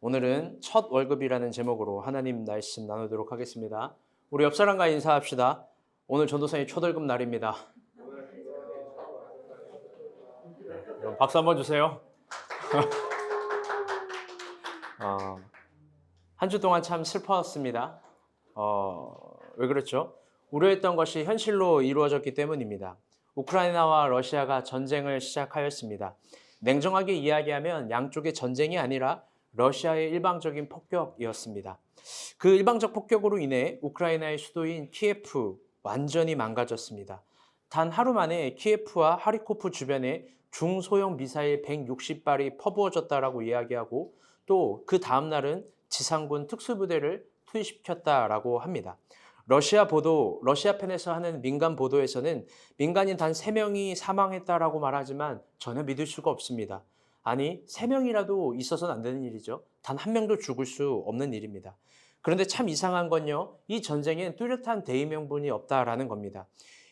오늘은 첫 월급이라는 제목으로 하나님 말씀 나누도록 하겠습니다. 우리 옆 사람과 인사합시다. 오늘 전도사님 초월급 날입니다. 여러분 박수 한번 주세요. 한 주 동안 참 슬퍼했습니다. 왜 그랬죠? 우려했던 것이 현실로 이루어졌기 때문입니다. 우크라이나와 러시아가 전쟁을 시작하였습니다. 냉정하게 이야기하면 양쪽의 전쟁이 아니라 러시아의 일방적인 폭격이었습니다. 그 일방적 폭격으로 인해 우크라이나의 수도인 키예프 완전히 망가졌습니다. 단 하루 만에 키예프와 하리코프 주변에 중소형 미사일 160발이 퍼부어졌다라고 이야기하고 또 그 다음 날은 지상군 특수부대를 투입시켰다라고 합니다. 러시아 편에서 하는 민간 보도에서는 민간인 단 3명이 사망했다라고 말하지만 전혀 믿을 수가 없습니다. 아니, 3명이라도 있어서는 안 되는 일이죠. 단 1명도 죽을 수 없는 일입니다. 그런데 참 이상한 건요, 이 전쟁엔 뚜렷한 대의명분이 없다라는 겁니다.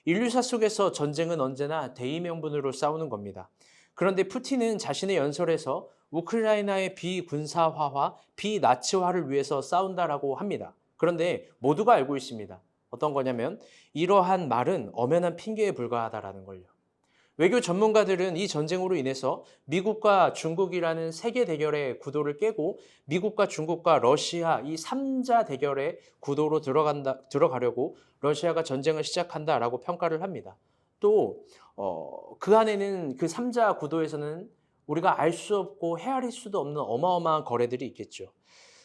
인류사 속에서 전쟁은 언제나 대의명분으로 싸우는 겁니다. 그런데 푸틴은 자신의 연설에서 우크라이나의 비군사화와 비나치화를 위해서 싸운다라고 합니다. 그런데 모두가 알고 있습니다. 어떤 거냐면 이러한 말은 엄연한 핑계에 불과하다라는 걸요. 외교 전문가들은 이 전쟁으로 인해서 미국과 중국이라는 세계 대결의 구도를 깨고 미국과 중국과 러시아 이 3자 대결의 구도로 들어가려고 러시아가 전쟁을 시작한다라고 평가를 합니다. 또 그 안에는 그 3자 구도에서는 우리가 알 수 없고 헤아릴 수도 없는 어마어마한 거래들이 있겠죠.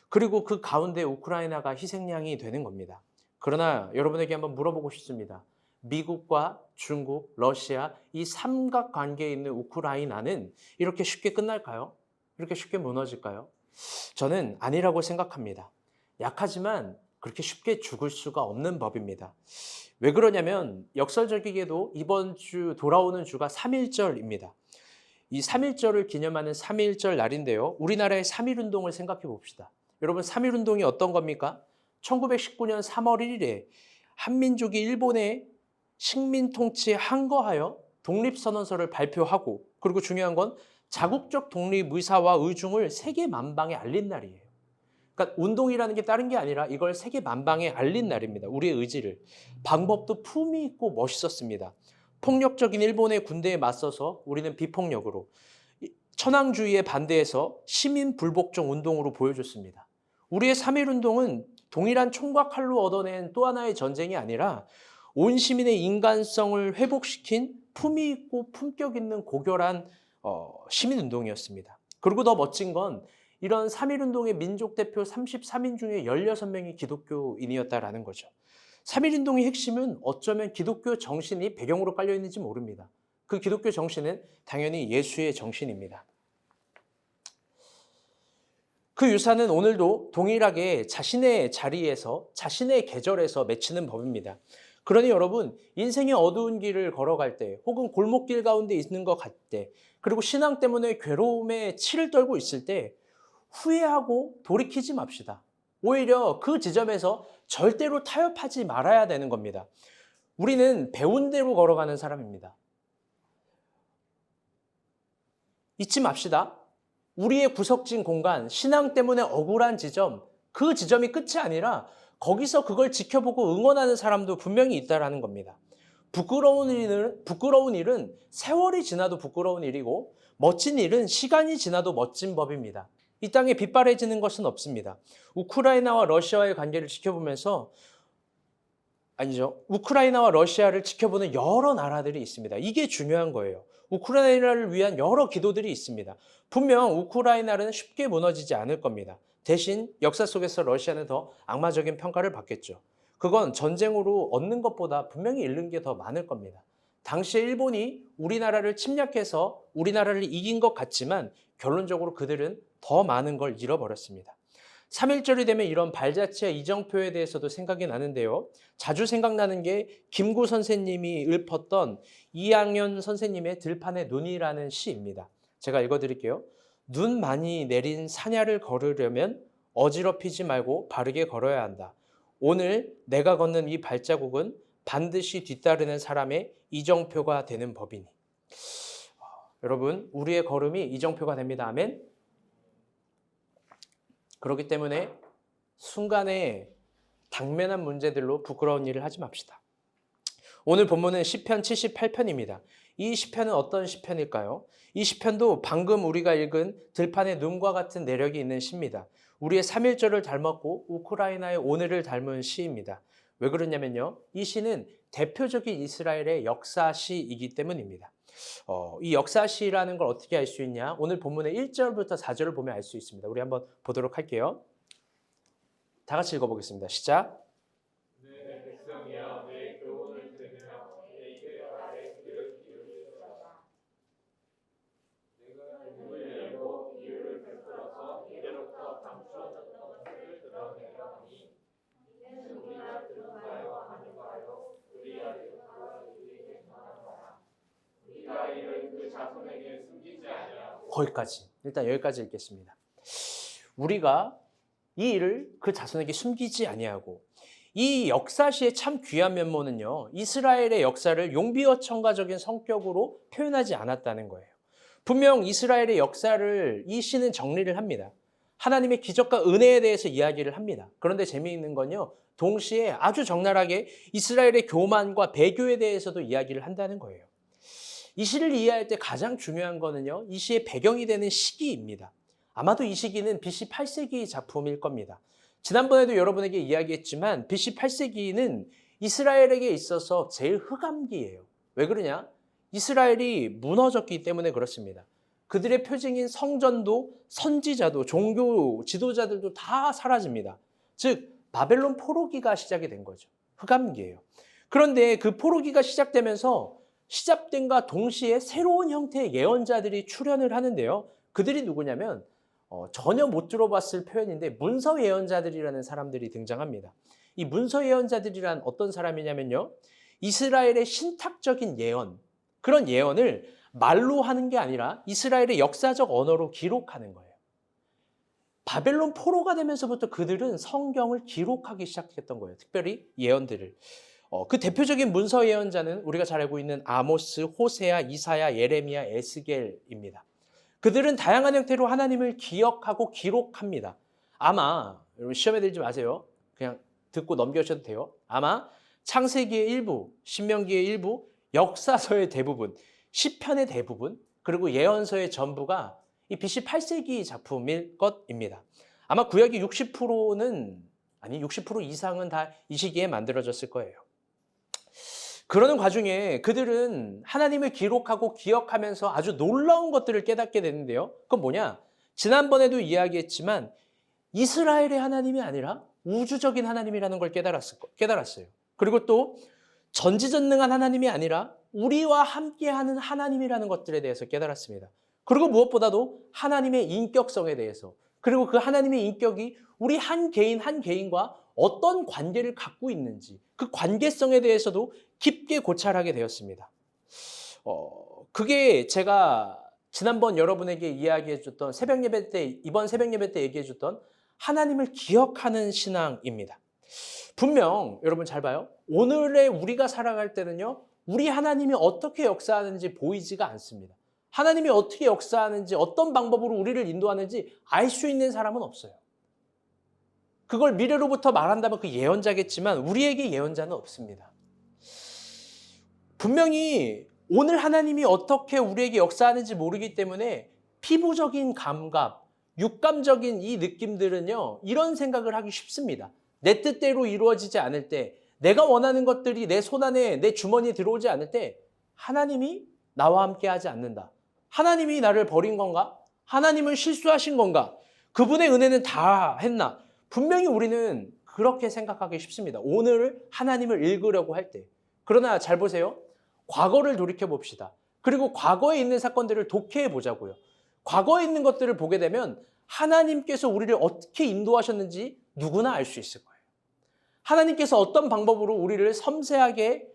그리고 그 가운데 우크라이나가 희생양이 되는 겁니다. 그러나 여러분에게 한번 물어보고 싶습니다. 미국과 중국, 러시아 이 삼각관계에 있는 우크라이나는 이렇게 쉽게 끝날까요? 이렇게 쉽게 무너질까요? 저는 아니라고 생각합니다. 약하지만 그렇게 쉽게 죽을 수가 없는 법입니다. 왜 그러냐면 역설적이게도 이번 주 돌아오는 주가 3.1절입니다. 이 3.1절을 기념하는 3.1절 날인데요. 우리나라의 3.1운동을 생각해 봅시다. 여러분 3.1운동이 어떤 겁니까? 1919년 3월 1일에 한민족이 일본의 식민 통치에 항거하여 독립선언서를 발표하고 그리고 중요한 건 자국적 독립 의사와 의중을 세계 만방에 알린 날이에요. 그러니까 운동이라는 게 다른 게 아니라 이걸 세계 만방에 알린 날입니다. 우리의 의지를. 방법도 품위 있고 멋있었습니다. 폭력적인 일본의 군대에 맞서서 우리는 비폭력으로 천황주의에 반대해서 시민 불복종 운동으로 보여줬습니다. 우리의 3.1운동은 동일한 총과 칼로 얻어낸 또 하나의 전쟁이 아니라 온 시민의 인간성을 회복시킨 품위 있고 품격 있는 고결한 시민운동이었습니다. 그리고 더 멋진 건 이런 3.1운동의 민족대표 33인 중에 16명이 기독교인이었다라는 거죠. 3.1운동의 핵심은 어쩌면 기독교 정신이 배경으로 깔려 있는지 모릅니다. 그 기독교 정신은 당연히 예수의 정신입니다. 그 유산은 오늘도 동일하게 자신의 자리에서 자신의 계절에서 맺히는 법입니다. 그러니 여러분 인생의 어두운 길을 걸어갈 때 혹은 골목길 가운데 있는 것 같을 때 그리고 신앙 때문에 괴로움에 치를 떨고 있을 때 후회하고 돌이키지 맙시다. 오히려 그 지점에서 절대로 타협하지 말아야 되는 겁니다. 우리는 배운 대로 걸어가는 사람입니다. 잊지 맙시다. 우리의 구석진 공간, 신앙 때문에 억울한 지점, 그 지점이 끝이 아니라 거기서 그걸 지켜보고 응원하는 사람도 분명히 있다는 겁니다. 부끄러운 일은 세월이 지나도 부끄러운 일이고 멋진 일은 시간이 지나도 멋진 법입니다. 이 땅에 빗바래지는 것은 없습니다. 우크라이나와 러시아의 관계를 지켜보면서 우크라이나와 러시아를 지켜보는 여러 나라들이 있습니다. 이게 중요한 거예요. 우크라이나를 위한 여러 기도들이 있습니다. 분명 우크라이나는 쉽게 무너지지 않을 겁니다. 대신 역사 속에서 러시아는 더 악마적인 평가를 받겠죠. 그건 전쟁으로 얻는 것보다 분명히 잃는 게 더 많을 겁니다. 당시에 일본이 우리나라를 침략해서 우리나라를 이긴 것 같지만 결론적으로 그들은 더 많은 걸 잃어버렸습니다. 3.1절이 되면 이런 발자취와 이정표에 대해서도 생각이 나는데요. 자주 생각나는 게 김구 선생님이 읊었던 이학년 선생님의 들판의 눈이라는 시입니다. 제가 읽어드릴게요. 눈 많이 내린 산야를 걸으려면 어지럽히지 말고 바르게 걸어야 한다. 오늘 내가 걷는 이 발자국은 반드시 뒤따르는 사람의 이정표가 되는 법이니. 여러분, 우리의 걸음이 이정표가 됩니다. 아멘. 그렇기 때문에 순간에 당면한 문제들로 부끄러운 일을 하지 맙시다. 오늘 본문은 시편 78편입니다. 이 시편은 어떤 시편일까요? 이 시편도 방금 우리가 읽은 들판의 눈과 같은 내력이 있는 시입니다. 우리의 3.1절을 닮았고 우크라이나의 오늘을 닮은 시입니다. 왜 그러냐면요. 이 시는 대표적인 이스라엘의 역사시이기 때문입니다. 이 역사시라는 걸 어떻게 알 수 있냐? 오늘 본문의 1절부터 4절을 보면 알 수 있습니다. 우리 한번 보도록 할게요. 다 같이 읽어보겠습니다. 시작. 내 백성이여 내 교훈을 들으며 내 입의 말에 귀를 기울이라. 내가 입을 열고 이유를 베풀어서 이제로부터 감추어졌던 것을 드러내려 하니 이는 우리가 들은 바요 하는 바요 우리가 듣고 우리에게 전한 바라. 우리가 이를 그 자손에게 숨기지 아니하고. 거기까지. 일단 여기까지 읽겠습니다. 우리가 이 일을 그 자손에게 숨기지 아니하고, 이 역사시의 참 귀한 면모는요, 이스라엘의 역사를 용비어천가적인 성격으로 표현하지 않았다는 거예요. 분명 이스라엘의 역사를 이 시는 정리를 합니다. 하나님의 기적과 은혜에 대해서 이야기를 합니다. 그런데 재미있는 건요, 동시에 아주 적나라하게 이스라엘의 교만과 배교에 대해서도 이야기를 한다는 거예요. 이 시를 이해할 때 가장 중요한 거는요, 이 시의 배경이 되는 시기입니다. 아마도 이 시기는 BC 8세기 작품일 겁니다. 지난번에도 여러분에게 이야기했지만 BC 8세기는 이스라엘에게 있어서 제일 흑암기예요. 왜 그러냐? 이스라엘이 무너졌기 때문에 그렇습니다. 그들의 표징인 성전도 선지자도 종교 지도자들도 다 사라집니다. 즉 바벨론 포로기가 시작이 된 거죠. 흑암기예요. 그런데 그 포로기가 시작되면서 시작된과 동시에 새로운 형태의 예언자들이 출현을 하는데요. 그들이 누구냐면 전혀 못 들어봤을 표현인데 문서 예언자들이라는 사람들이 등장합니다. 이 문서 예언자들이란 어떤 사람이냐면요. 이스라엘의 신탁적인 예언, 그런 예언을 말로 하는 게 아니라 이스라엘의 역사적 언어로 기록하는 거예요. 바벨론 포로가 되면서부터 그들은 성경을 기록하기 시작했던 거예요. 특별히 예언들을. 그 대표적인 문서 예언자는 우리가 잘 알고 있는 아모스, 호세아, 이사야, 예레미야, 에스겔입니다. 그들은 다양한 형태로 하나님을 기억하고 기록합니다. 아마 여러분 시험에 들지 마세요. 그냥 듣고 넘겨주셔도 돼요. 아마 창세기의 일부, 신명기의 일부, 역사서의 대부분, 시편의 대부분, 그리고 예언서의 전부가 이 BC 8세기 작품일 것입니다. 아마 구약의 60%는 아니 60% 이상은 다 이 시기에 만들어졌을 거예요. 그러는 과정에 그들은 하나님을 기록하고 기억하면서 아주 놀라운 것들을 깨닫게 되는데요. 그건 뭐냐? 지난번에도 이야기했지만 이스라엘의 하나님이 아니라 우주적인 하나님이라는 걸 깨달았어요. 그리고 또 전지전능한 하나님이 아니라 우리와 함께하는 하나님이라는 것들에 대해서 깨달았습니다. 그리고 무엇보다도 하나님의 인격성에 대해서, 그리고 그 하나님의 인격이 우리 한 개인 한 개인과 어떤 관계를 갖고 있는지 그 관계성에 대해서도 깊게 고찰하게 되었습니다. 그게 제가 지난번 여러분에게 이야기해줬던 새벽예배 때, 이번 새벽예배 때 얘기해줬던 하나님을 기억하는 신앙입니다. 분명 여러분 잘 봐요. 오늘의 우리가 살아갈 때는요, 우리 하나님이 어떻게 역사하는지 보이지가 않습니다. 하나님이 어떻게 역사하는지, 어떤 방법으로 우리를 인도하는지 알 수 있는 사람은 없어요. 그걸 미래로부터 말한다면 그 예언자겠지만 우리에게 예언자는 없습니다. 분명히 오늘 하나님이 어떻게 우리에게 역사하는지 모르기 때문에 피부적인 감각, 육감적인 이 느낌들은요, 이런 생각을 하기 쉽습니다. 내 뜻대로 이루어지지 않을 때, 내가 원하는 것들이 내 손 안에, 내 주머니에 들어오지 않을 때 하나님이 나와 함께 하지 않는다. 하나님이 나를 버린 건가? 하나님은 실수하신 건가? 그분의 은혜는 다 했나? 분명히 우리는 그렇게 생각하기 쉽습니다. 오늘 하나님을 읽으려고 할 때. 그러나 잘 보세요. 과거를 돌이켜 봅시다. 그리고 과거에 있는 사건들을 독해해 보자고요. 과거에 있는 것들을 보게 되면 하나님께서 우리를 어떻게 인도하셨는지 누구나 알 수 있을 거예요. 하나님께서 어떤 방법으로 우리를 섬세하게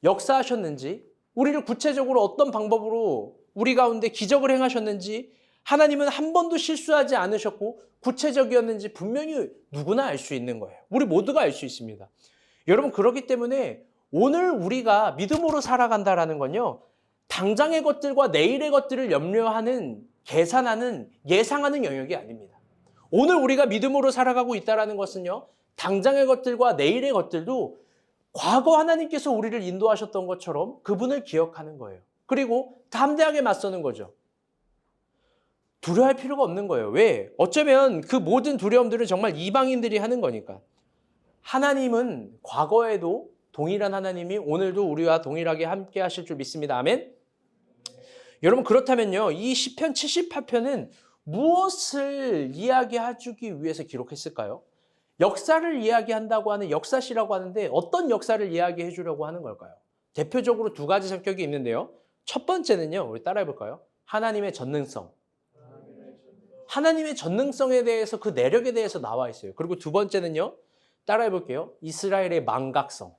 역사하셨는지, 우리를 구체적으로 어떤 방법으로 우리 가운데 기적을 행하셨는지, 하나님은 한 번도 실수하지 않으셨고 구체적이었는지 분명히 누구나 알 수 있는 거예요. 우리 모두가 알 수 있습니다. 여러분, 그렇기 때문에 오늘 우리가 믿음으로 살아간다라는 건요, 당장의 것들과 내일의 것들을 염려하는, 계산하는, 예상하는 영역이 아닙니다. 오늘 우리가 믿음으로 살아가고 있다는 것은요, 당장의 것들과 내일의 것들도 과거 하나님께서 우리를 인도하셨던 것처럼 그분을 기억하는 거예요. 그리고 담대하게 맞서는 거죠. 두려워할 필요가 없는 거예요. 왜? 어쩌면 그 모든 두려움들은 정말 이방인들이 하는 거니까. 하나님은 과거에도 동일한 하나님이 오늘도 우리와 동일하게 함께 하실 줄 믿습니다. 아멘? 여러분, 그렇다면요, 이 시편 78편은 무엇을 이야기해주기 위해서 기록했을까요? 역사를 이야기한다고 하는 역사시라고 하는데 어떤 역사를 이야기해 주려고 하는 걸까요? 대표적으로 두 가지 성격이 있는데요. 첫 번째는요, 우리 따라해 볼까요? 하나님의 전능성. 하나님의 전능성에 대해서, 그 내력에 대해서 나와 있어요. 그리고 두 번째는요, 따라해 볼게요. 이스라엘의 망각성.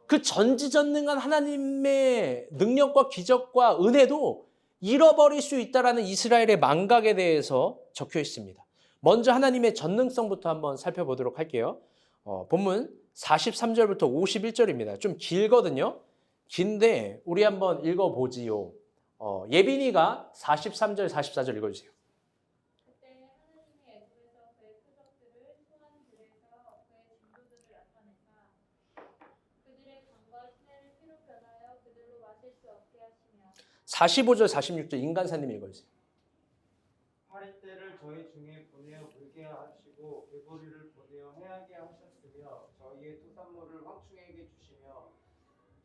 그 전지전능한 하나님의 능력과 기적과 은혜도 잃어버릴 수 있다는 이스라엘의 망각에 대해서 적혀 있습니다. 먼저 하나님의 전능성부터 한번 살펴보도록 할게요. 본문 43절부터 51절입니다. 좀 길거든요. 긴데 우리 한번 읽어보지요. 예빈이가 43절, 44절 읽어주세요. 그때 하나님이 애굽에서 그의 표적들을 수많은 들에서 그의 징조들을 나타내사 그들의 강과 시내를 피로 변하여 그들로 마실 수 없게 하시며 45절, 46절 인간사님 읽어주세요. 파리떼를 저희 중에 보내어 물게 하시고 개구리를 보내어 해하게 하셨으며 저희의 토산물을 황충에게 주시며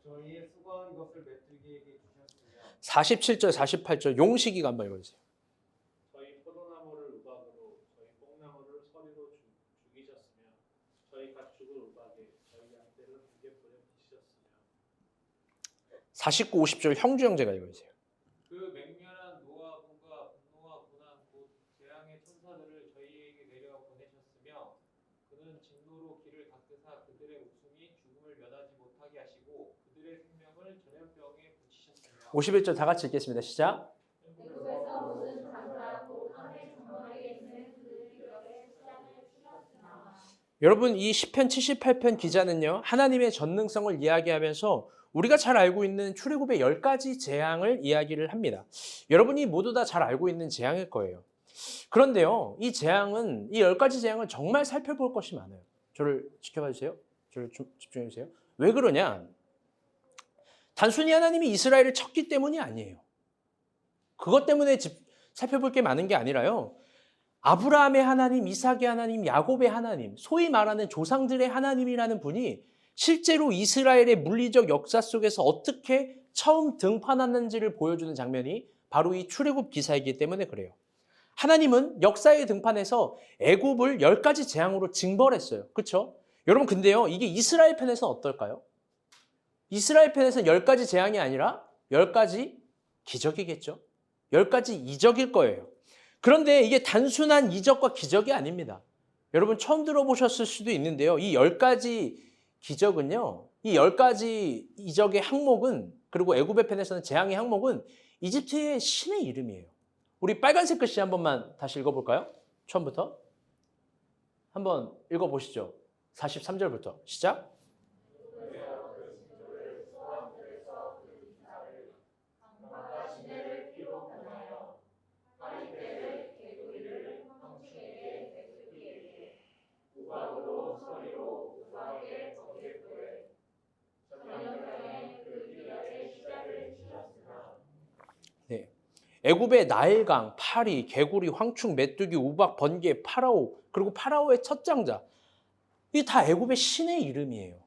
저희의 수고한 것을 메뚜기에게 주셨으며 47절, 48절 용식이가 한번 읽어주세요. 저희 포도나무를 우박으로 저희 뽕나무를 서리로 죽이셨으며 저희 가축을 우박에 저희 양떼를 무게 보내 드셨으며 49, 50절 형주 형제가 읽어주세요. 그 맹렬한 노하분과 분노와 고난 곧 재앙의 천사들을 저희에게 내려 보내셨으며 그는 진노로 길을 닦으사 그들의 웃음이 죽음을 면하지 못하게 하시고 그들의 생명을 전염병에 붙이셨으며 51절 다 같이 읽겠습니다. 시작. 애굽에서 모든 장사하고 땅의 정원에 있는 그들의 벽에 수량을 치렀으나 여러분, 이 시편 78편 기자는요, 하나님의 전능성을 이야기하면서 우리가 잘 알고 있는 출애굽의 10가지 재앙을 이야기를 합니다. 여러분이 모두 다 잘 알고 있는 재앙일 거예요. 그런데요, 이 재앙은, 이 10가지 재앙을 정말 살펴볼 것이 많아요. 저를 지켜봐 주세요. 저를 좀 집중해 주세요. 왜 그러냐? 단순히 하나님이 이스라엘을 쳤기 때문이 아니에요. 그것 때문에 살펴볼 게 많은 게 아니라요, 아브라함의 하나님, 이삭의 하나님, 야곱의 하나님, 소위 말하는 조상들의 하나님이라는 분이 실제로 이스라엘의 물리적 역사 속에서 어떻게 처음 등판하는지를 보여주는 장면이 바로 이 출애굽 기사이기 때문에 그래요. 하나님은 역사의 등판에서 애굽을 10가지 재앙으로 징벌했어요. 그렇죠? 여러분, 근데요, 이게 이스라엘 편에서는 어떨까요? 이스라엘 편에서는 10가지 재앙이 아니라 10가지 기적이겠죠. 10가지 이적일 거예요. 그런데 이게 단순한 이적과 기적이 아닙니다. 여러분 처음 들어보셨을 수도 있는데요. 이 10가지 기적은요, 이 10가지 이적의 항목은, 그리고 애굽의 편에서는 재앙의 항목은 이집트의 신의 이름이에요. 우리 빨간색 글씨 한 번만 다시 읽어볼까요? 처음부터 한번 읽어보시죠. 43절부터 시작. 네. 애굽의 나일강, 파리, 개구리, 황충, 메뚜기, 우박, 번개, 파라오, 그리고 파라오의 첫 장자, 이게 다 애굽의 신의 이름이에요.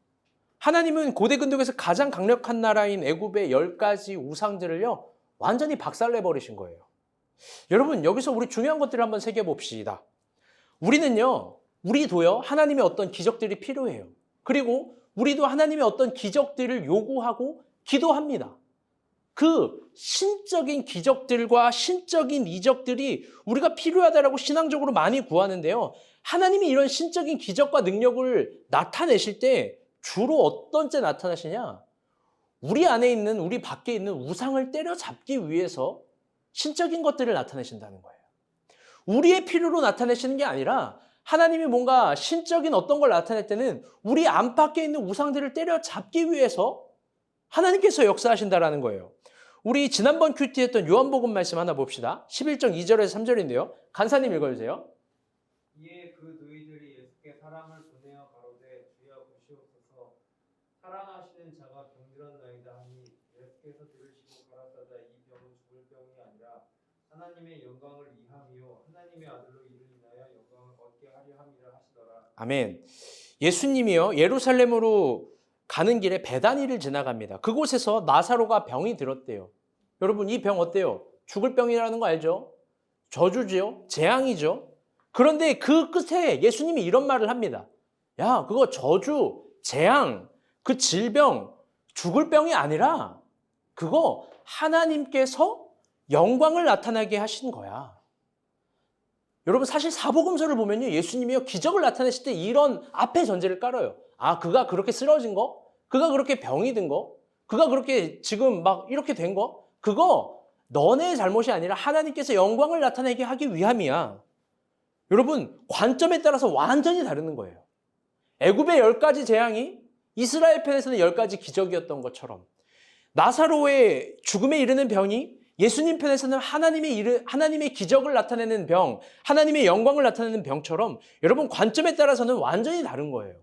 하나님은 고대 근동에서 가장 강력한 나라인 애굽의 10가지 우상들을요, 완전히 박살내버리신 거예요. 여러분, 여기서 우리 중요한 것들을 한번 새겨봅시다. 우리도요, 하나님의 어떤 기적들이 필요해요. 그리고 우리도 하나님의 어떤 기적들을 요구하고 기도합니다. 그 신적인 기적들과 신적인 이적들이 우리가 필요하다라고 신앙적으로 많이 구하는데요. 하나님이 이런 신적인 기적과 능력을 나타내실 때 주로 어떤 때 나타나시냐? 우리 안에 있는, 우리 밖에 있는 우상을 때려잡기 위해서 신적인 것들을 나타내신다는 거예요. 우리의 필요로 나타내시는 게 아니라 하나님이 뭔가 신적인 어떤 걸 나타낼 때는 우리 안팎에 있는 우상들을 때려잡기 위해서 하나님께서 역사하신다라는 거예요. 우리 지난번 큐티 했던 요한복음 말씀 하나 봅시다. 11장 2절에서 3절인데요. 간사님 읽어주세요. 이에 그 너희들이 예수께 사람을 보내어 가로되 주여 보시옵소서 사랑하시는 자가 병들었나이다 하니 예수께서 들으시고 가라사대 이 병은 죽을 병이 아니라 하나님의 영광을 위함이요 하나님의 아들로 이를 인하여 영광을 얻게 하려 함이라 하시더라. 아멘. 예수님이요 예루살렘으로 가는 길에 베다니를 지나갑니다. 그곳에서 나사로가 병이 들었대요. 여러분 이 병 어때요? 죽을 병이라는 거 알죠? 저주지요? 재앙이죠? 그런데 그 끝에 예수님이 이런 말을 합니다. 야, 그거 저주, 재앙, 그 질병, 죽을 병이 아니라 그거 하나님께서 영광을 나타나게 하신 거야. 여러분 사실 사복음서를 보면요. 예수님이요 기적을 나타내실 때 이런 앞에 전제를 깔아요. 아, 그가 그렇게 쓰러진 거? 그가 그렇게 병이 든 거? 그가 그렇게 지금 막 이렇게 된 거? 그거 너네 잘못이 아니라 하나님께서 영광을 나타내게 하기 위함이야. 여러분 관점에 따라서 완전히 다르는 거예요. 애굽의 10가지 재앙이 이스라엘 편에서는 10가지 기적이었던 것처럼 나사로의 죽음에 이르는 병이 예수님 편에서는 하나님의 기적을 나타내는 병, 하나님의 영광을 나타내는 병처럼 여러분 관점에 따라서는 완전히 다른 거예요.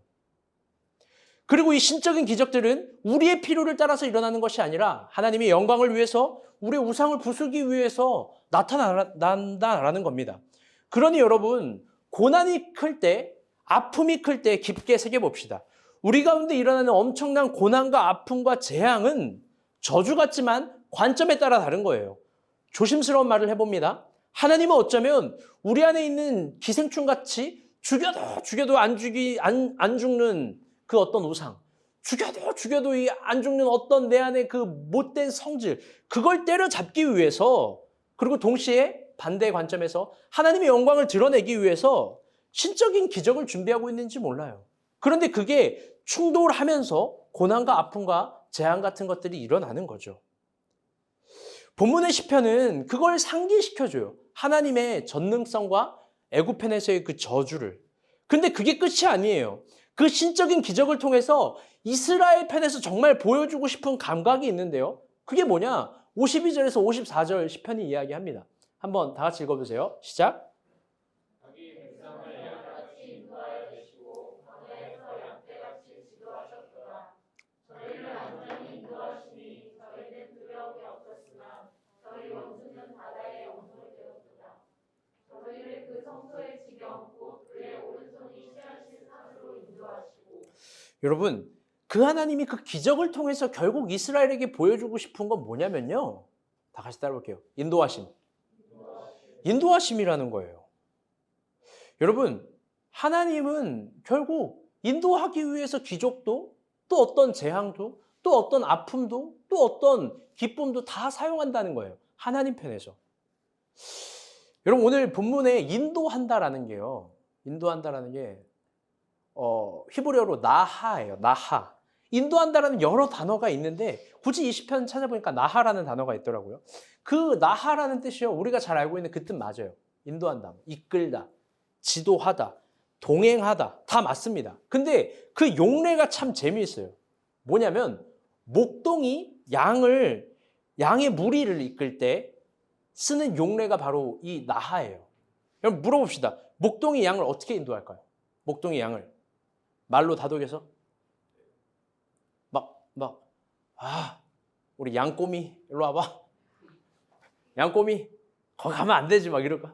그리고 이 신적인 기적들은 우리의 필요를 따라서 일어나는 것이 아니라 하나님의 영광을 위해서 우리의 우상을 부수기 위해서 나타난다라는 겁니다. 그러니 여러분 고난이 클 때, 아픔이 클 때 깊게 새겨봅시다. 우리 가운데 일어나는 엄청난 고난과 아픔과 재앙은 저주 같지만 관점에 따라 다른 거예요. 조심스러운 말을 해봅니다. 하나님은 어쩌면 우리 안에 있는 기생충같이 죽여도 안 죽는 그 어떤 우상, 죽여도 안 죽는 어떤 내 안에 그 못된 성질, 그걸 때려잡기 위해서, 그리고 동시에 반대의 관점에서 하나님의 영광을 드러내기 위해서 신적인 기적을 준비하고 있는지 몰라요. 그런데 그게 충돌하면서 고난과 아픔과 재앙 같은 것들이 일어나는 거죠. 본문의 시편은 그걸 상기시켜줘요. 하나님의 전능성과 애굽편에서의 그 저주를. 근데 그게 끝이 아니에요. 그 신적인 기적을 통해서 이스라엘 편에서 정말 보여주고 싶은 감각이 있는데요. 그게 뭐냐? 52절에서 54절 시편이 이야기합니다. 한번 다 같이 읽어보세요. 시작. 자기 백성을 양같이 인도하여 내시고 광야에서 양떼같이 지도하셨도다. 저희를 안전히 인도하시니 저희는 두려움이 없었으나 저희 원수는 바다의 영성이 되었도다. 저희를 그 성소의 지경 곧 그의 오른손이 취하신 산으로 인도하시고. 여러분 그 하나님이 그 기적을 통해서 결국 이스라엘에게 보여주고 싶은 건 뭐냐면요. 다 같이 따라볼게요. 인도하심이라는 거예요. 여러분 하나님은 결국 인도하기 위해서 기적도 또 어떤 재앙도 또 어떤 아픔도 또 어떤 기쁨도 다 사용한다는 거예요. 하나님 편에서. 여러분 오늘 본문에 인도한다라는 게요. 인도한다라는 게 히브리어로 나하예요. 나하. 인도한다라는 여러 단어가 있는데 굳이 이 시편 찾아보니까 나하라는 단어가 있더라고요. 그 나하라는 뜻이요. 우리가 잘 알고 있는 그 뜻 맞아요. 인도한다, 이끌다, 지도하다, 동행하다 다 맞습니다. 근데 그 용례가 참 재미있어요. 뭐냐면 목동이 양의 무리를 이끌 때 쓰는 용례가 바로 이 나하예요. 그럼 물어봅시다. 목동이 양을 어떻게 인도할까요? 목동이 양을 말로 다독여서 우리 양꼬미 일로 와봐. 양꼬미 거기 가면 안 되지 막 이럴까?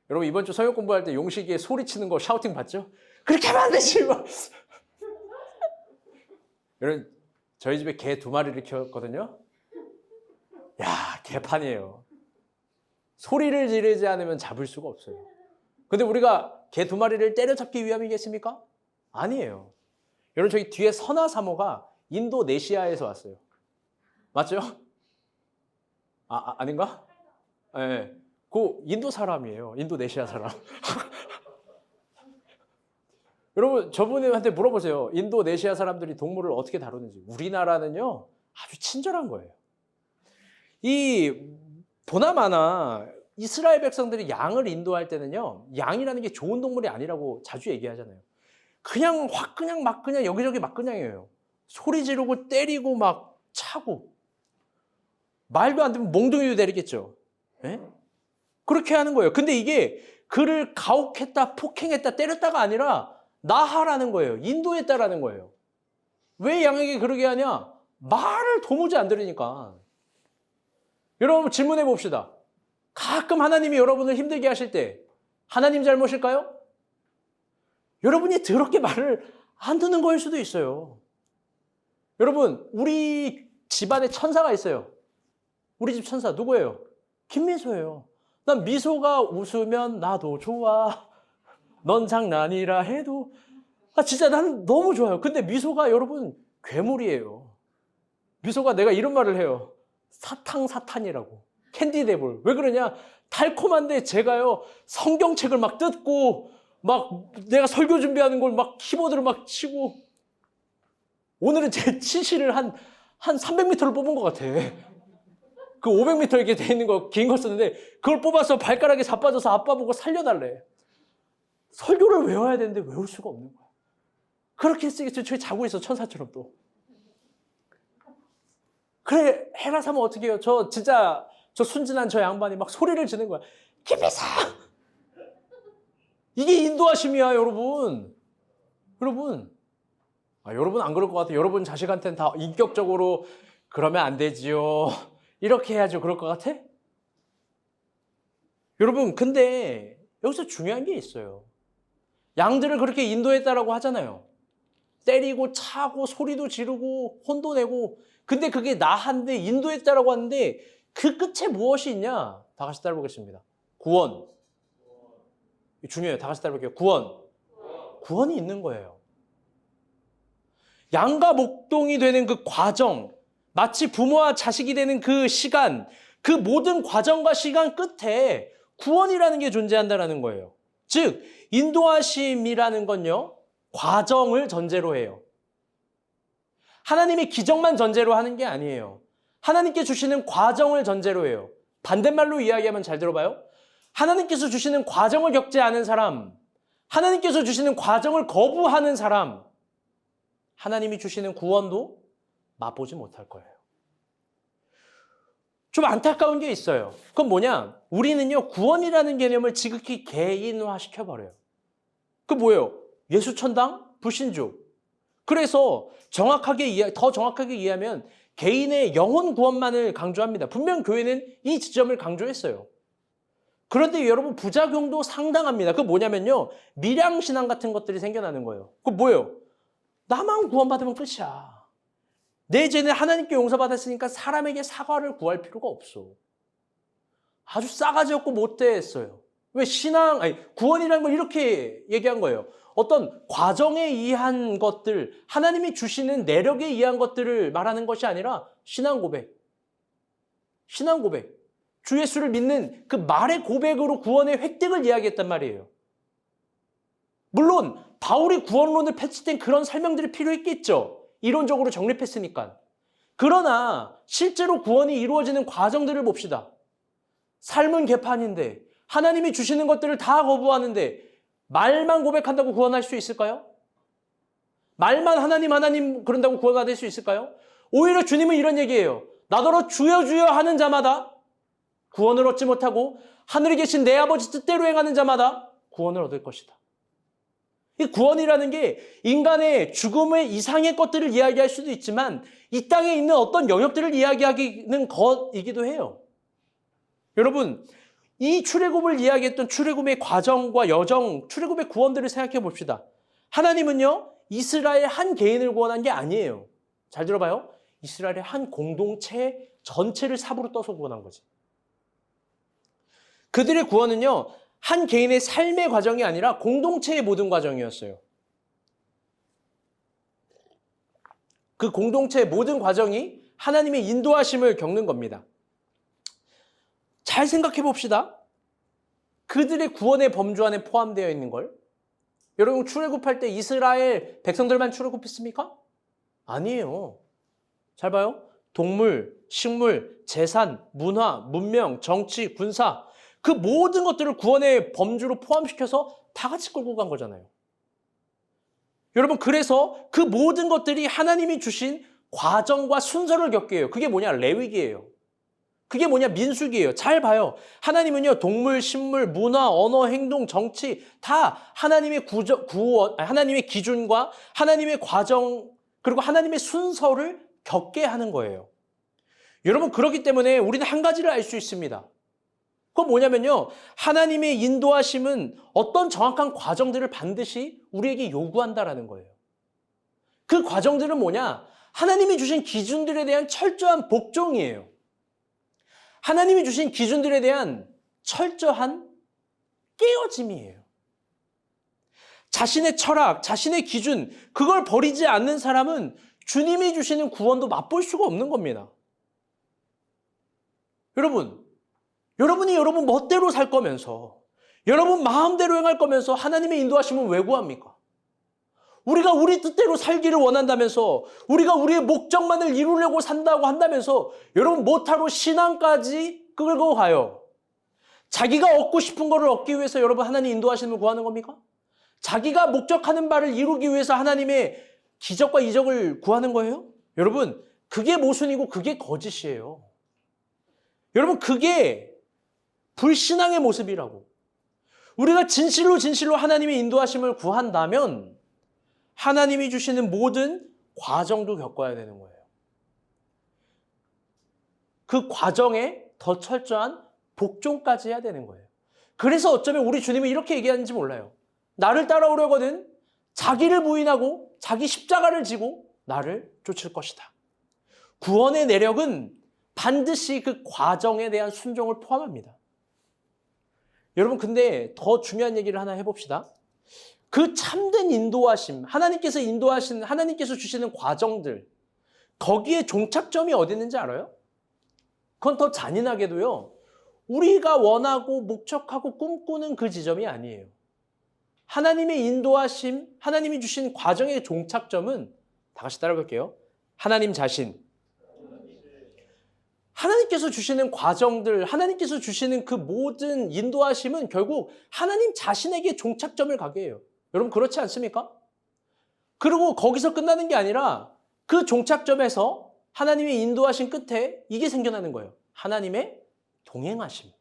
여러분 이번 주 성역 공부할 때 용식이의 소리치는 거 샤우팅 봤죠? 그렇게 하면 안 되지 막. 여러분 저희 집에 개 2마리를 키웠거든요. 야 개판이에요. 소리를 지르지 않으면 잡을 수가 없어요. 근데 우리가 개 2마리를 때려잡기 위함이겠습니까? 아니에요. 여러분 저기 뒤에 선화 사모가 인도네시아에서 왔어요. 맞죠? 아닌가? 네. 그 인도 사람이에요. 인도네시아 사람. 여러분 저분한테 물어보세요. 인도네시아 사람들이 동물을 어떻게 다루는지. 우리나라는요 아주 친절한 거예요. 이 보나마나 이스라엘 백성들이 양을 인도할 때는요 양이라는 게 좋은 동물이 아니라고 자주 얘기하잖아요. 그냥 막 그냥 여기저기 막 그냥이에요. 소리 지르고 때리고 막 차고. 말도 안 되면 몽둥이도 내리겠죠. 예? 그렇게 하는 거예요. 근데 이게 그를 가혹했다, 폭행했다, 때렸다가 아니라 나하라는 거예요. 인도했다라는 거예요. 왜 양에게 그러게 하냐? 말을 도무지 안 들으니까. 여러분 질문해 봅시다. 가끔 하나님이 여러분을 힘들게 하실 때 하나님 잘못일까요? 여러분이 더럽게 말을 안 듣는 거일 수도 있어요. 여러분 우리 집안에 천사가 있어요. 우리 집 천사 누구예요? 김미소예요. 난 미소가 웃으면 나도 좋아. 넌 장난이라 해도 진짜 나는 너무 좋아요. 근데 미소가 여러분 괴물이에요. 미소가 내가 이런 말을 해요. 사탕이라고. 캔디 데블. 왜 그러냐? 달콤한데 제가요 성경책을 막 뜯고 막 내가 설교 준비하는 걸 막 키보드를 막 치고 오늘은 제 치실을 한 300m를 뽑은 것 같아. 그 500m 이렇게 돼 있는 거 긴 거 썼는데 그걸 뽑아서 발가락에 자빠져서 아빠 보고 살려달래. 설교를 외워야 되는데 외울 수가 없는 거야. 그렇게 쓰겠죠. 저기 자고 있어 천사처럼 또. 그래 헤라사면 어떻게 해요? 저 진짜 저 순진한 저 양반이 막 소리를 지는 거야. 김혜사! 이게 인도하심이야 여러분. 여러분 안 그럴 것 같아요. 여러분 자식한테는 다 인격적으로 그러면 안 되지요. 이렇게 해야죠. 그럴 것 같아? 여러분 근데 여기서 중요한 게 있어요. 양들을 그렇게 인도했다라고 하잖아요. 때리고 차고 소리도 지르고 혼도 내고 근데 그게 나한테 인도했다라고 하는데 그 끝에 무엇이 있냐? 다 같이 따라보겠습니다. 구원. 중요해요. 다 같이 따라볼게요. 구원이 있는 거예요. 양과 목동이 되는 그 과정, 마치 부모와 자식이 되는 그 시간, 그 모든 과정과 시간 끝에 구원이라는 게 존재한다는 거예요. 즉 인도하심이라는 건요. 과정을 전제로 해요. 하나님이 기적만 전제로 하는 게 아니에요. 하나님께 주시는 과정을 전제로 해요. 반대말로 이야기하면 잘 들어봐요. 하나님께서 주시는 과정을 겪지 않은 사람, 하나님께서 주시는 과정을 거부하는 사람, 하나님이 주시는 구원도 맛보지 못할 거예요. 좀 안타까운 게 있어요. 그건 뭐냐? 우리는요, 구원이라는 개념을 지극히 개인화 시켜버려요. 그 뭐예요? 예수천당? 불신주. 그래서 더 정확하게 이해하면 개인의 영혼 구원만을 강조합니다. 분명 교회는 이 지점을 강조했어요. 그런데 여러분 부작용도 상당합니다. 그 뭐냐면요. 밀양신앙 같은 것들이 생겨나는 거예요. 그 뭐예요? 나만 구원받으면 끝이야. 내 죄는 하나님께 용서받았으니까 사람에게 사과를 구할 필요가 없어. 아주 싸가지 없고 못됐어요. 왜 구원이라는 걸 이렇게 얘기한 거예요. 어떤 과정에 의한 것들, 하나님이 주시는 내력에 의한 것들을 말하는 것이 아니라 신앙 고백. 주 예수를 믿는 그 말의 고백으로 구원의 획득을 이야기했단 말이에요. 물론 바울이 구원론을 펼칠 땐 그런 설명들이 필요했겠죠. 이론적으로 정립했으니까. 그러나 실제로 구원이 이루어지는 과정들을 봅시다. 삶은 개판인데 하나님이 주시는 것들을 다 거부하는데 말만 고백한다고 구원할 수 있을까요? 말만 하나님 그런다고 구원받을 수 있을까요? 오히려 주님은 이런 얘기예요. 나더러 주여 주여 하는 자마다 구원을 얻지 못하고 하늘에 계신 내 아버지 뜻대로 행하는 자마다 구원을 얻을 것이다. 이 구원이라는 게 인간의 죽음의 이상의 것들을 이야기할 수도 있지만 이 땅에 있는 어떤 영역들을 이야기하는 것이기도 해요. 여러분, 이 출애굽을 이야기했던 출애굽의 과정과 여정, 출애굽의 구원들을 생각해 봅시다. 하나님은요, 이스라엘 한 개인을 구원한 게 아니에요. 잘 들어봐요. 이스라엘의 한 공동체 전체를 삽으로 떠서 구원한 거지. 그들의 구원은요, 한 개인의 삶의 과정이 아니라 공동체의 모든 과정이었어요. 그 공동체의 모든 과정이 하나님의 인도하심을 겪는 겁니다. 잘 생각해 봅시다. 그들의 구원의 범주 안에 포함되어 있는 걸. 여러분 출애굽할 때 이스라엘 백성들만 출애굽했습니까? 아니에요. 잘 봐요. 동물, 식물, 재산, 문화, 문명, 정치, 군사 그 모든 것들을 구원의 범주로 포함시켜서 다 같이 끌고 간 거잖아요. 여러분 그래서 그 모든 것들이 하나님이 주신 과정과 순서를 겪게 해요. 그게 뭐냐? 레위기예요. 그게 뭐냐? 민수기예요. 잘 봐요. 하나님은요, 동물, 식물, 문화, 언어, 행동, 정치 다 하나님의 구원, 하나님의 기준과 하나님의 과정 그리고 하나님의 순서를 겪게 하는 거예요. 여러분, 그렇기 때문에 우리는 한 가지를 알 수 있습니다. 그건 뭐냐면요, 하나님의 인도하심은 어떤 정확한 과정들을 반드시 우리에게 요구한다라는 거예요. 그 과정들은 뭐냐? 하나님이 주신 기준들에 대한 철저한 복종이에요. 하나님이 주신 기준들에 대한 철저한 깨어짐이에요. 자신의 철학, 자신의 기준, 그걸 버리지 않는 사람은 주님이 주시는 구원도 맛볼 수가 없는 겁니다. 여러분이 여러분 멋대로 살 거면서, 여러분 마음대로 행할 거면서 하나님의 인도하심은 왜 구합니까? 우리가 우리 뜻대로 살기를 원한다면서, 우리가 우리의 목적만을 이루려고 산다고 한다면서 여러분 못하러 신앙까지 끌고 가요. 자기가 얻고 싶은 거를 얻기 위해서 여러분 하나님 인도하심을 구하는 겁니까? 자기가 목적하는 바를 이루기 위해서 하나님의 기적과 이적을 구하는 거예요? 여러분, 그게 모순이고 그게 거짓이에요. 여러분, 그게 불신앙의 모습이라고. 우리가 진실로 하나님의 인도하심을 구한다면 하나님이 주시는 모든 과정도 겪어야 되는 거예요. 그 과정에 더 철저한 복종까지 해야 되는 거예요. 그래서 어쩌면 우리 주님이 이렇게 얘기하는지 몰라요. 나를 따라오려거든 자기를 부인하고 자기 십자가를 지고 나를 쫓을 것이다. 구원의 내력은 반드시 그 과정에 대한 순종을 포함합니다. 여러분, 근데 더 중요한 얘기를 하나 해봅시다. 그 참된 인도하심, 하나님께서 주시는 과정들, 거기에 종착점이 어디 있는지 알아요? 그건 더 잔인하게도요, 우리가 원하고 목적하고 꿈꾸는 그 지점이 아니에요. 하나님의 인도하심, 하나님이 주신 과정의 종착점은, 다 같이 따라 볼게요. 하나님 자신. 하나님께서 주시는 과정들, 하나님께서 주시는 그 모든 인도하심은 결국 하나님 자신에게 종착점을 가게 해요. 여러분, 그렇지 않습니까? 그리고 거기서 끝나는 게 아니라 그 종착점에서 하나님의 인도하심 끝에 이게 생겨나는 거예요. 하나님의 동행하심.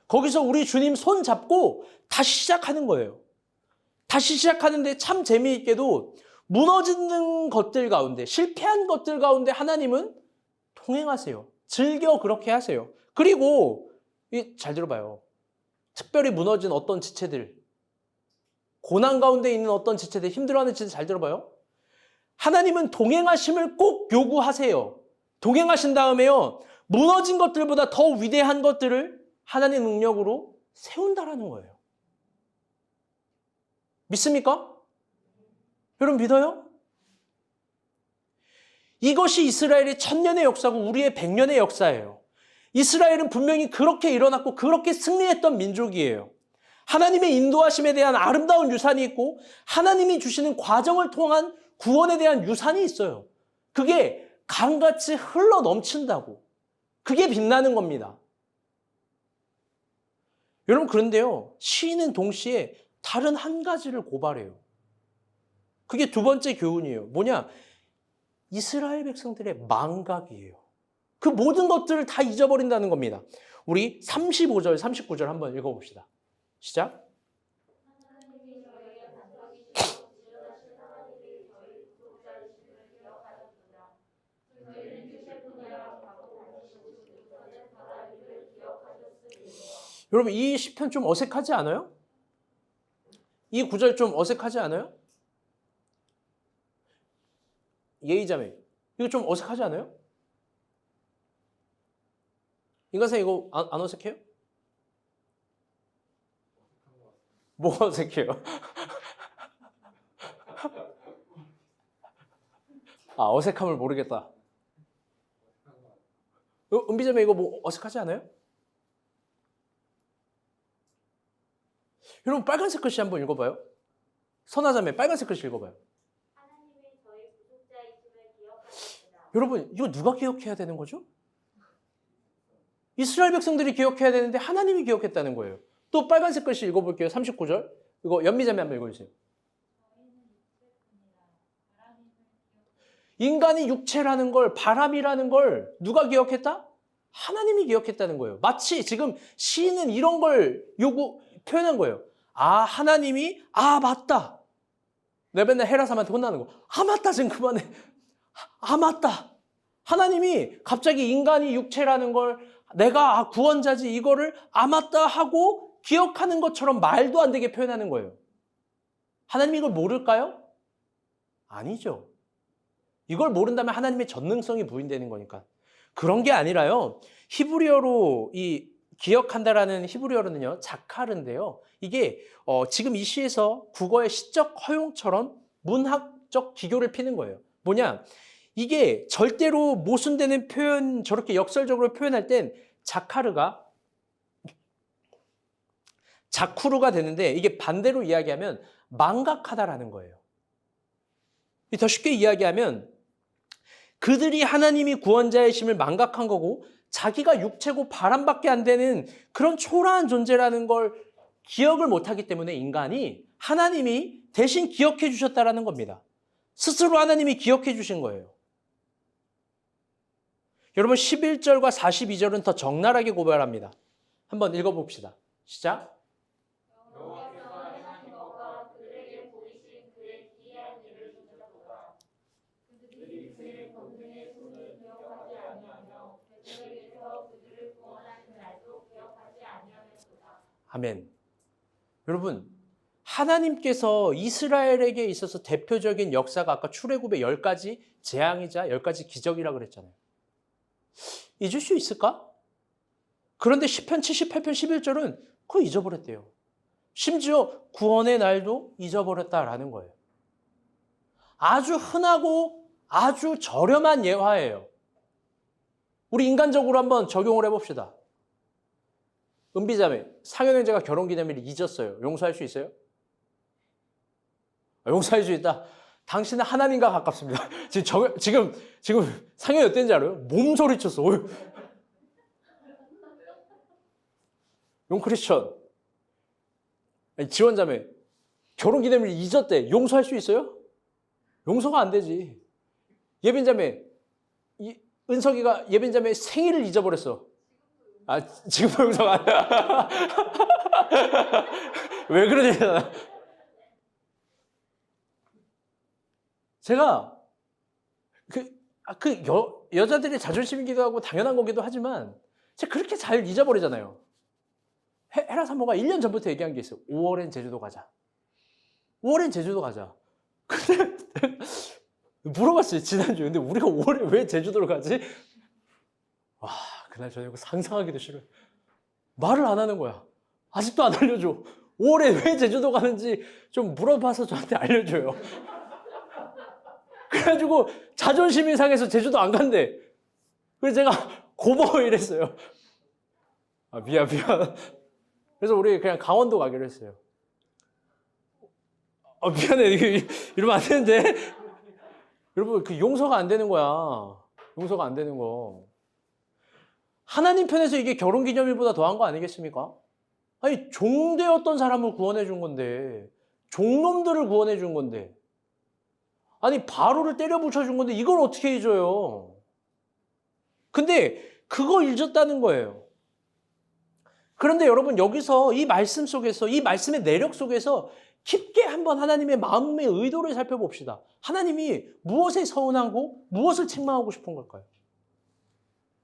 거기서 우리 주님 손 잡고 다시 시작하는 거예요. 다시 시작하는데 참 재미있게도 무너지는 것들 가운데, 실패한 것들 가운데 하나님은 동행하세요. 즐겨 그렇게 하세요. 그리고 잘 들어봐요. 특별히 무너진 어떤 지체들, 고난 가운데 있는 어떤 지체들, 힘들어하는 지체들 잘 들어봐요. 하나님은 동행하심을 꼭 요구하세요. 동행하신 다음에요, 무너진 것들보다 더 위대한 것들을 하나님의 능력으로 세운다라는 거예요. 믿습니까? 여러분 믿어요? 이것이 이스라엘의 1000년의 역사고 우리의 100년의 역사예요. 이스라엘은 분명히 그렇게 일어났고 그렇게 승리했던 민족이에요. 하나님의 인도하심에 대한 아름다운 유산이 있고 하나님이 주시는 과정을 통한 구원에 대한 유산이 있어요. 그게 강같이 흘러 넘친다고. 그게 빛나는 겁니다. 여러분, 그런데요, 시인은 동시에 다른 한 가지를 고발해요. 그게 두 번째 교훈이에요. 뭐냐? 이스라엘 백성들의 망각이에요. 그 모든 것들을 다 잊어버린다는 겁니다. 우리 35절, 39절 한번 읽어봅시다. 시작. 여러분, 이 시편 좀 어색하지 않아요? 이 구절 좀 어색하지 않아요? 예의자매, 이거 좀 어색하지 않아요? 인간생 이거 안 어색해요? 뭐 어색해요? 어색함을 모르겠다. 은비자매 이거 뭐 어색하지 않아요? 여러분, 빨간색 글씨 한번 읽어봐요. 선하자매, 빨간색 글씨 읽어봐요. 하나님의 저희 구속자이심을 기억하십니다. 여러분, 이거 누가 기억해야 되는 거죠? 이스라엘 백성들이 기억해야 되는데 하나님이 기억했다는 거예요. 또 빨간색 글씨 읽어볼게요. 39절. 이거 연미자매 한번 읽어주세요. 인간이 육체라는 걸, 바람이라는 걸 누가 기억했다? 하나님이 기억했다는 거예요. 마치 지금 시인은 이런 걸 표현한 거예요. 하나님이 맞다. 내가 맨날 헤라삼한테 혼나는 거. 맞다, 지금 그만해. 맞다. 하나님이 갑자기 인간이 육체라는 걸 내가 구원자지 이거를 맞다 하고 기억하는 것처럼 말도 안 되게 표현하는 거예요. 하나님이 이걸 모를까요? 아니죠. 이걸 모른다면 하나님의 전능성이 부인되는 거니까. 그런 게 아니라요. 히브리어로 이 기억한다라는 히브리어로는요. 자카르인데요. 이게 지금 이 시에서 국어의 시적 허용처럼 문학적 기교를 피는 거예요. 뭐냐? 이게 절대로 모순되는 표현, 저렇게 역설적으로 표현할 땐 자카르가 자쿠르가 되는데 이게 반대로 이야기하면 망각하다라는 거예요. 더 쉽게 이야기하면 그들이 하나님이 구원자이심을 망각한 거고 자기가 육체고 바람밖에 안 되는 그런 초라한 존재라는 걸 기억을 못하기 때문에 인간이 하나님이 대신 기억해 주셨다라는 겁니다. 스스로 하나님이 기억해 주신 거예요. 여러분 11절과 42절은 더 적나라하게 고발합니다. 한번 읽어봅시다. 시작. 여호와께서 행하신 것과 그들에게 보이신 그의 기이한 일을 보셨도다. 그들이 그의 권능의 손을 기억하지 아니하며 그들에게서 그들을 구원하신 날도 기억하지 아니하였도다. 아멘. 여러분 하나님께서 이스라엘에게 있어서 대표적인 역사가 아까 출애굽의 10가지 재앙이자 10가지 기적이라고 그랬잖아요. 잊을 수 있을까? 그런데 시편 78편 11절은 그거 잊어버렸대요. 심지어 구원의 날도 잊어버렸다라는 거예요. 아주 흔하고 아주 저렴한 예화예요. 우리 인간적으로 한번 적용을 해봅시다. 은비자매, 상현형제가 결혼기념일을 잊었어요. 용서할 수 있어요? 용서할 수 있다. 당신은 하나님과 가깝습니다. 지금 상현이 어땠는지 알아요? 몸소리쳤어. 용크리스천. 지원자매, 결혼기념일 잊었대. 용서할 수 있어요? 용서가 안 되지. 예빈자매, 은석이가 예빈자매 생일을 잊어버렸어. 지금도 용서가 안 돼. 왜 그러냐. 제가 여자들의 자존심이기도 하고 당연한 거기도 하지만 제가 그렇게 잘 잊어버리잖아요. 헤라 사모가 1년 전부터 얘기한 게 있어요. 5월엔 제주도 가자. 5월엔 제주도 가자. 근데 물어봤어요. 지난주에. 근데 우리가 5월에 왜 제주도를 가지? 와, 그날 저녁 상상하기도 싫어요. 말을 안 하는 거야. 아직도 안 알려줘. 5월에 왜 제주도 가는지 좀 물어봐서 저한테 알려줘요. 그래가지고 자존심이 상해서 제주도 안 간대. 그래서 제가 고마워 이랬어요. 미안. 그래서 우리 그냥 강원도 가기로 했어요. 미안해. 이러면 안 되는데. 여러분, 용서가 안 되는 거야. 용서가 안 되는 거. 하나님 편에서 이게 결혼기념일보다 더한 거 아니겠습니까? 아니, 종되었던 사람을 구원해 준 건데, 종놈들을 구원해 준 건데, 아니, 바로를 때려 붙여준 건데, 이걸 어떻게 잊어요? 근데, 그거 잊었다는 거예요. 그런데 여러분, 여기서 이 말씀 속에서, 이 말씀의 내력 속에서 깊게 한번 하나님의 마음의 의도를 살펴봅시다. 하나님이 무엇에 서운하고, 무엇을 책망하고 싶은 걸까요?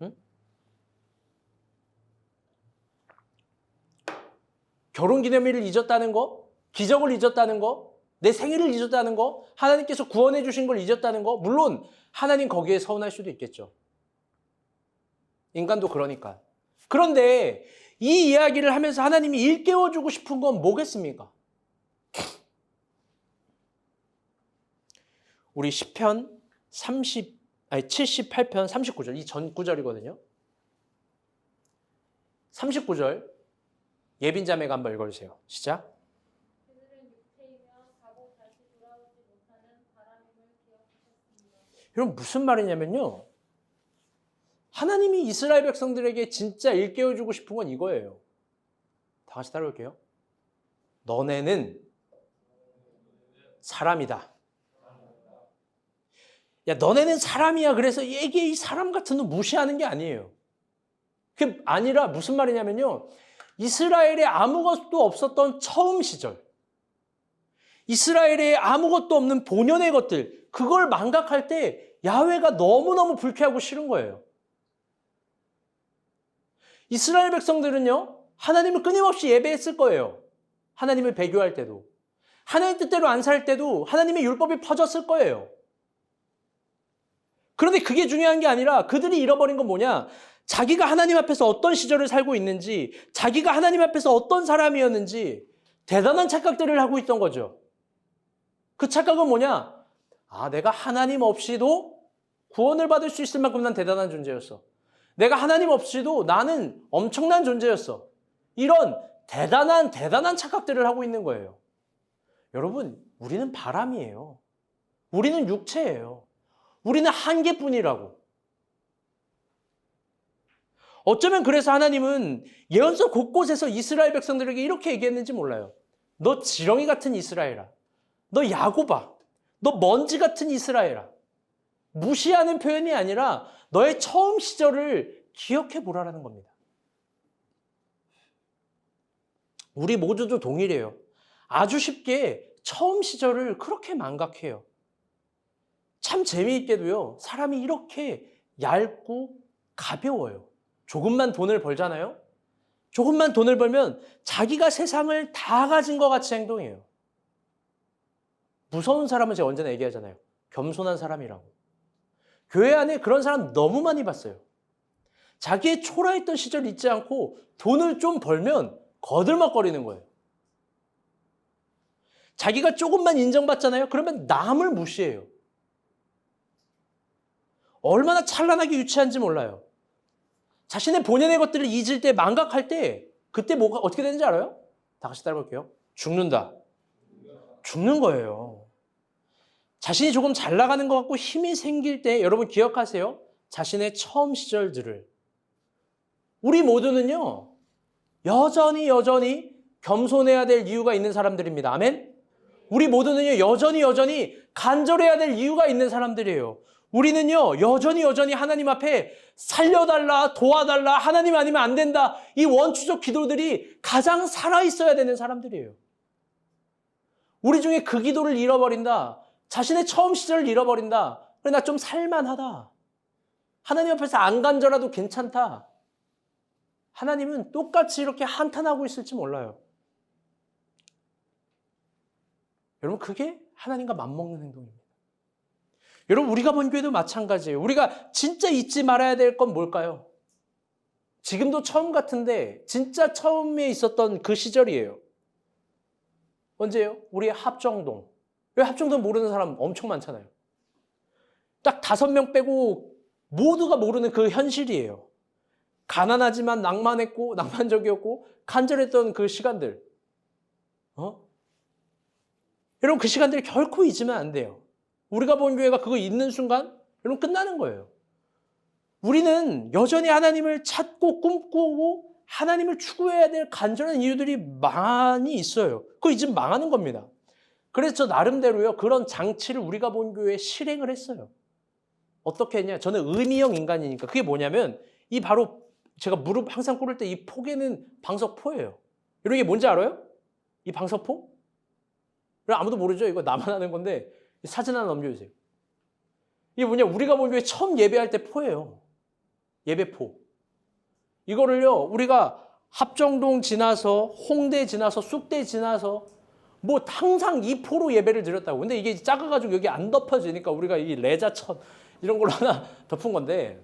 응? 결혼기념일을 잊었다는 거, 기적을 잊었다는 거, 내 생일을 잊었다는 거, 하나님께서 구원해 주신 걸 잊었다는 거, 물론 하나님 거기에 서운할 수도 있겠죠. 인간도 그러니까. 그런데 이 이야기를 하면서 하나님이 일깨워주고 싶은 건 뭐겠습니까? 우리 시편 78편 39절, 이 전 구절이거든요. 39절 예빈자매가 한번 읽어주세요. 시작. 그들은 육체이며 가고 다시 돌아오지 못하는 바람임을 기억하셨습니다. 여러분 무슨 말이냐면요. 하나님이 이스라엘 백성들에게 진짜 일깨워주고 싶은 건 이거예요. 다 같이 따라올게요. 너네는 사람이다. 야, 너네는 사람이야. 그래서 이게 이 사람 같은 놈 무시하는 게 아니에요. 그게 아니라 무슨 말이냐면요. 이스라엘에 아무것도 없었던 처음 시절, 이스라엘에 아무것도 없는 본연의 것들, 그걸 망각할 때 야훼가 너무너무 불쾌하고 싫은 거예요. 이스라엘 백성들은요, 하나님을 끊임없이 예배했을 거예요. 하나님을 배교할 때도. 하나님 뜻대로 안 살 때도 하나님의 율법이 퍼졌을 거예요. 그런데 그게 중요한 게 아니라 그들이 잃어버린 건 뭐냐? 자기가 하나님 앞에서 어떤 시절을 살고 있는지, 자기가 하나님 앞에서 어떤 사람이었는지 대단한 착각들을 하고 있던 거죠. 그 착각은 뭐냐? 아, 내가 하나님 없이도 구원을 받을 수 있을 만큼 난 대단한 존재였어. 내가 하나님 없이도 나는 엄청난 존재였어. 이런 대단한 착각들을 하고 있는 거예요. 여러분, 우리는 바람이에요. 우리는 육체예요. 우리는 한계뿐이라고. 어쩌면 그래서 하나님은 예언서 곳곳에서 이스라엘 백성들에게 이렇게 얘기했는지 몰라요. 너 지렁이 같은 이스라엘아. 너 야곱아. 너 먼지 같은 이스라엘아. 무시하는 표현이 아니라 너의 처음 시절을 기억해 보라라는 겁니다. 우리 모두도 동일해요. 아주 쉽게 처음 시절을 그렇게 망각해요. 참 재미있게도요, 사람이 이렇게 얇고 가벼워요. 조금만 돈을 벌잖아요? 조금만 돈을 벌면 자기가 세상을 다 가진 것 같이 행동해요. 무서운 사람은 제가 언제나 얘기하잖아요. 겸손한 사람이라고. 교회 안에 그런 사람 너무 많이 봤어요. 자기의 초라했던 시절 잊지 않고 돈을 좀 벌면 거들먹거리는 거예요. 자기가 조금만 인정받잖아요? 그러면 남을 무시해요. 얼마나 찬란하게 유치한지 몰라요. 자신의 본연의 것들을 잊을 때, 망각할 때, 그때 뭐가 어떻게 되는지 알아요? 다 같이 따라볼게요. 죽는다. 죽는 거예요. 자신이 조금 잘 나가는 것 같고 힘이 생길 때, 여러분 기억하세요. 자신의 처음 시절들을. 우리 모두는요, 여전히 겸손해야 될 이유가 있는 사람들입니다. 아멘? 우리 모두는요, 여전히 간절해야 될 이유가 있는 사람들이에요. 우리는요, 여전히 하나님 앞에 살려달라, 도와달라, 하나님 아니면 안 된다. 이 원추적 기도들이 가장 살아있어야 되는 사람들이에요. 우리 중에 그 기도를 잃어버린다. 자신의 처음 시절을 잃어버린다. 그래, 나 좀 살만하다. 하나님 앞에서 안 간절해도 괜찮다. 하나님은 똑같이 이렇게 한탄하고 있을지 몰라요. 여러분, 그게 하나님과 맞먹는 행동입니다. 여러분, 우리가 본 교회도 마찬가지예요. 우리가 진짜 잊지 말아야 될 건 뭘까요? 지금도 처음 같은데 진짜 처음에 있었던 그 시절이에요. 언제예요? 우리 합정동. 왜 합정동 모르는 사람 엄청 많잖아요. 딱 5명 빼고 모두가 모르는 그 현실이에요. 가난하지만 낭만적이었고 간절했던 그 시간들. 여러분, 그 시간들이 결코 잊으면 안 돼요. 우리가 본 교회가 그거 잊는 순간 여러분 끝나는 거예요. 우리는 여전히 하나님을 찾고 꿈꾸고 하나님을 추구해야 될 간절한 이유들이 많이 있어요. 그거 잊으면 망하는 겁니다. 그래서 저 나름대로요, 그런 장치를 우리가 본 교회에 실행을 했어요. 어떻게 했냐? 저는 의미형 인간이니까. 그게 뭐냐면 이 바로 제가 무릎 항상 꿇을 때 이 포개는 방석포예요. 여러분, 이게 뭔지 알아요? 이 방석포? 아무도 모르죠? 이거 나만 하는 건데 사진 하나 넘겨주세요. 이게 뭐냐? 우리가 본 교회 처음 예배할 때 포예요. 예배포. 이거를요, 우리가 합정동 지나서 홍대 지나서 쑥대 지나서 뭐 항상 이 포로 예배를 드렸다고. 근데 이게 작아가지고 여기 안 덮어지니까 우리가 이 레자천 이런 걸로 하나 덮은 건데,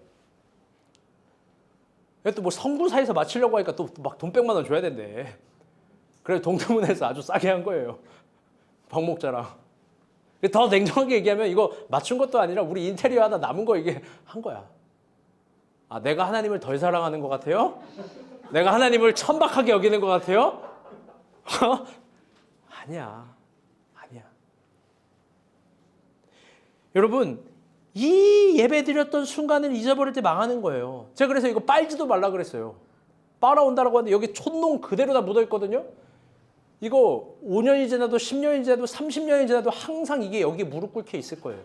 또 뭐 성부사에서 맞추려고 하니까 또 막 돈 100만 원 줘야 된대. 그래서 동대문에서 아주 싸게 한 거예요. 방목자랑. 더 냉정하게 얘기하면 이거 맞춘 것도 아니라 우리 인테리어 하나 남은 거 이게 한 거야. 아, 내가 하나님을 덜 사랑하는 것 같아요? 내가 하나님을 천박하게 여기는 것 같아요? 아니야. 여러분, 이 예배 드렸던 순간을 잊어버릴 때 망하는 거예요. 제가 그래서 이거 빨지도 말라 그랬어요. 빨아온다라고 하는데 여기 촛농 그대로 다 묻어있거든요. 이거 5년이 지나도 10년이 지나도 30년이 지나도 항상 이게 여기 무릎 꿇게 있을 거예요.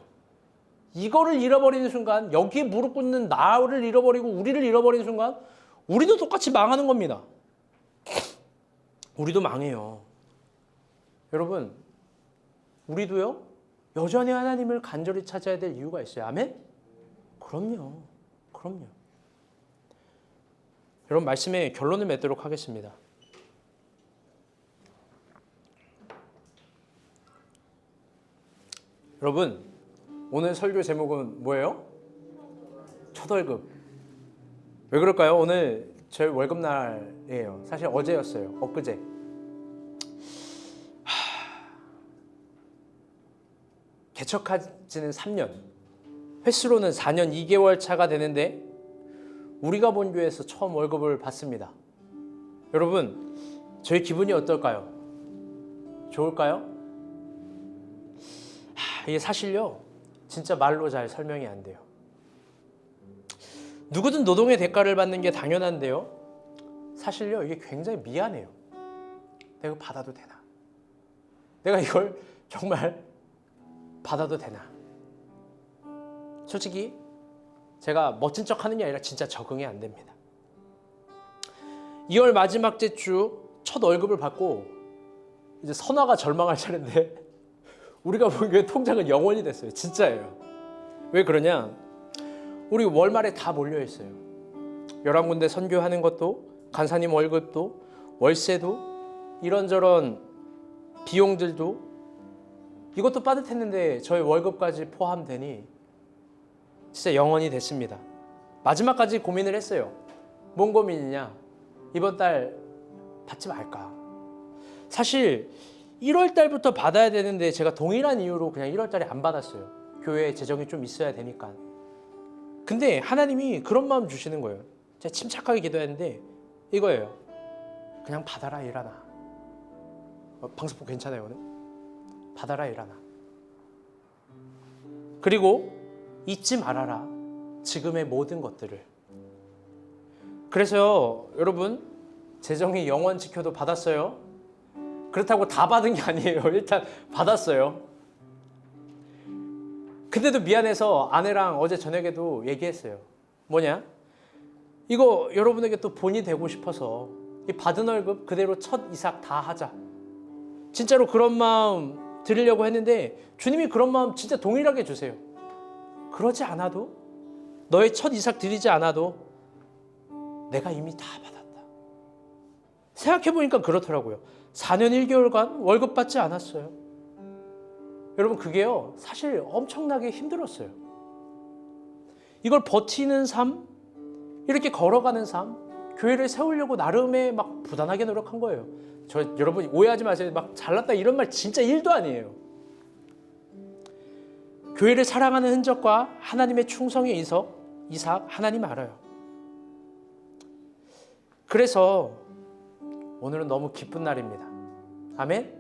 이거를 잃어버리는 순간, 여기에 무릎 꿇는 나를 잃어버리고 우리를 잃어버리는 순간 우리도 똑같이 망하는 겁니다. 우리도 망해요. 여러분, 우리도요, 여전히 하나님을 간절히 찾아야 될 이유가 있어요. 아멘? 그럼요. 그럼요. 여러분, 말씀의 결론을 맺도록 하겠습니다. 여러분, 오늘 설교 제목은 뭐예요? 첫 월급. 왜 그럴까요? 오늘 제 월급날이에요. 사실 어제였어요. 엊그제. 개척하지는 3년, 횟수로는 4년 2개월 차가 되는데 우리가 본 교회에서 처음 월급을 받습니다. 여러분, 저희 기분이 어떨까요? 좋을까요? 이게 사실요, 진짜 말로 잘 설명이 안 돼요. 누구든 노동의 대가를 받는 게 당연한데요, 사실요, 이게 굉장히 미안해요. 내가 받아도 되나? 내가 이걸 정말 받아도 되나? 솔직히 제가 멋진 척 하는 게 아니라 진짜 적응이 안 됩니다. 2월 마지막 주 첫 월급을 받고 이제 선화가 절망할 차례인데 우리가 본 교회 통장은 0원이 됐어요. 진짜예요. 왜 그러냐? 우리 월말에 다 몰려 있어요. 11군데 선교하는 것도, 간사님 월급도, 월세도, 이런저런 비용들도, 이것도 빠듯했는데 저희 월급까지 포함되니 진짜 0원이 됐습니다. 마지막까지 고민을 했어요. 뭔 고민이냐? 이번 달 받지 말까? 사실 1월 달부터 받아야 되는데 제가 동일한 이유로 그냥 1월 달에 안 받았어요. 교회에 재정이 좀 있어야 되니까. 근데 하나님이 그런 마음 주시는 거예요. 제가 침착하게 기도했는데 이거예요. 그냥 받아라 일하나. 방송국 괜찮아요 오늘? 받아라 일하나. 그리고 잊지 말아라. 지금의 모든 것들을. 그래서요, 여러분, 재정이 0원 지켜도 받았어요. 그렇다고 다 받은 게 아니에요. 일단 받았어요. 근데도 미안해서 아내랑 어제 저녁에도 얘기했어요. 뭐냐? 이거 여러분에게 또 본이 되고 싶어서 이 받은 월급 그대로 첫 이삭 다 하자. 진짜로 그런 마음 드리려고 했는데 주님이 그런 마음 진짜 동일하게 주세요. 그러지 않아도, 너의 첫 이삭 드리지 않아도 내가 이미 다 받았다. 생각해보니까 그렇더라고요. 4년 1개월간 월급 받지 않았어요. 여러분, 그게요, 사실 엄청나게 힘들었어요. 이걸 버티는 삶, 이렇게 걸어가는 삶, 교회를 세우려고 나름의 막 부단하게 노력한 거예요. 여러분 오해하지 마세요. 막 잘났다 이런 말 진짜 1도 아니에요. 교회를 사랑하는 흔적과 하나님의 충성의 이삭 하나님 알아요. 그래서 오늘은 너무 기쁜 날입니다. 아멘?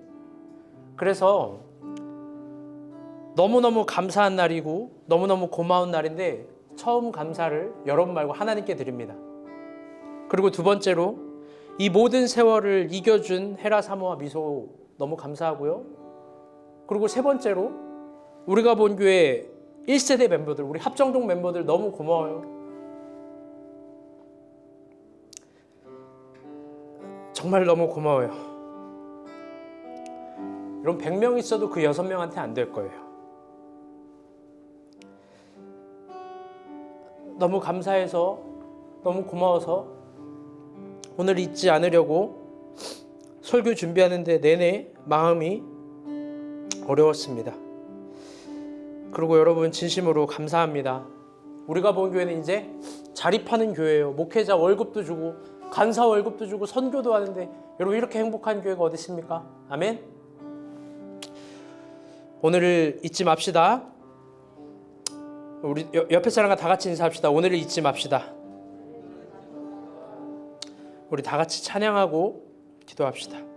그래서 너무너무 감사한 날이고 너무너무 고마운 날인데 처음 감사를 여러분 말고 하나님께 드립니다. 그리고 두 번째로 이 모든 세월을 이겨준 헤라 사모와 미소 너무 감사하고요. 그리고 세 번째로 우리가 본 교회 1세대 멤버들, 우리 합정동 멤버들 너무 고마워요. 정말 너무 고마워요. 여러분 100명 있어도 그 6명한테 안 될 거예요. 너무 감사해서, 너무 고마워서 오늘 잊지 않으려고 설교 준비하는데 내내 마음이 어려웠습니다. 그리고 여러분 진심으로 감사합니다. 우리가 본 교회는 이제 자립하는 교회예요. 목회자 월급도 주고 간사 월급도 주고 선교도 하는데 여러분 이렇게 행복한 교회가 어디 있습니까? 아멘. 오늘을 잊지 맙시다. 우리 옆에 사람과 다 같이 인사합시다. 오늘을 잊지 맙시다. 우리 다 같이 찬양하고 기도합시다.